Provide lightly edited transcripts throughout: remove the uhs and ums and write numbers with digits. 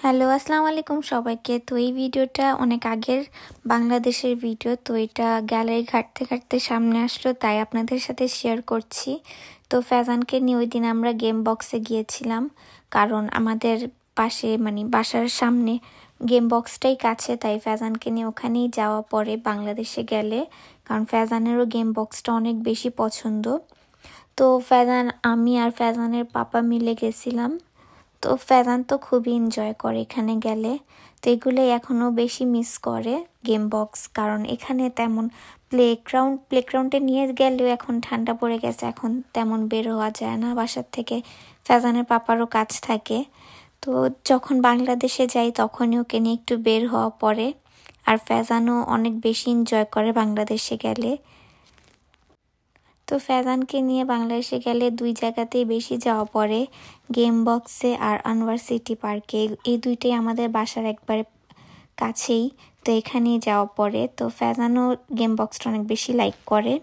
Hello, আসসালামু আলাইকুম সবাইকে। তো এই ভিডিওটা অনেক আগের বাংলাদেশের ভিডিও। তো এটা গ্যালারি ঘাঁটতে ঘাঁটতে সামনে আসলো, তাই আপনাদের সাথে শেয়ার করছি। তো ফ্যাজানকে নিয়ে ওই দিন আমরা গেম বক্সে গিয়েছিলাম, কারণ আমাদের পাশে বাসার সামনে গেম বক্সটাই কাছে, তাই ফ্যাজানকে নিয়ে ওখানেই যাওয়া পড়ে বাংলাদেশে গেলে, কারণ ফ্যাজানেরও গেম বক্সটা অনেক বেশি পছন্দ। তো আমি আর ফ্যাজানের পাপা মিলে গেছিলাম। তো ফ্যাজান তো খুবই এনজয় করে এখানে গেলে। তো এগুলোই এখনও বেশি মিস করে গেম বক্স, কারণ এখানে তেমন প্লেগ্রাউন্ডে নিয়ে গেলেও এখন ঠান্ডা পড়ে গেছে, এখন তেমন বের হওয়া যায় না বাসার থেকে। ফ্যাজানের পাপারও কাজ থাকে, তো যখন বাংলাদেশে যাই তখনই ওকে নিয়ে একটু বের হওয়া পড়ে। আর ফ্যাজানও অনেক বেশি এনজয় করে বাংলাদেশে গেলে। তো ফ্যাজানকে নিয়ে বাংলাদেশে গেলে দুই জায়গাতেই বেশি যাওয়া পড়ে, গেম বক্সে আর আনোয়ার সিটি পার্কে। এই দুইটাই আমাদের বাসার একবারে কাছেই, তো এখানেই যাওয়া পড়ে। তো ফ্যাজানও গেম বক্সটা অনেক বেশি লাইক করে।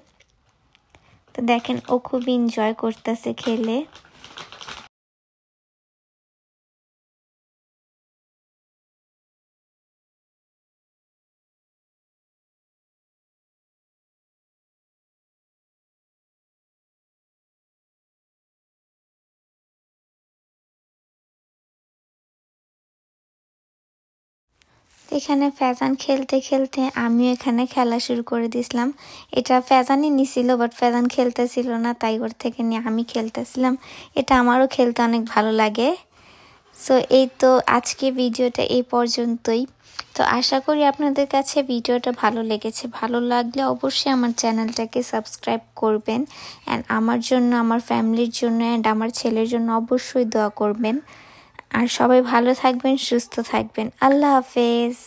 তো দেখেন, ও খুব এনজয় করতেছে খেলে। এখানে ফ্যাজান খেলতে খেলতে আমিও এখানে খেলা শুরু করে দিয়েছিলাম। এটা ফ্যাজানই নিছিল, বাট ফ্যাজান খেলতেছিল না, তাই ওর থেকে নিয়ে আমি খেলতেছিলাম। এটা আমারও খেলতে অনেক ভালো লাগে। সো এই তো আজকে ভিডিওটা এই পর্যন্তই। তো আশা করি আপনাদের কাছে ভিডিওটা ভালো লেগেছে। ভালো লাগলে অবশ্যই আমার চ্যানেলটাকে সাবস্ক্রাইব করবেন, অ্যান্ড আমার জন্য, আমার ফ্যামিলির জন্য, অ্যান্ড আমার ছেলের জন্য অবশ্যই দোয়া করবেন। আর সবাই ভালো থাকবেন, সুস্থ থাকবেন। আল্লাহ হাফেজ।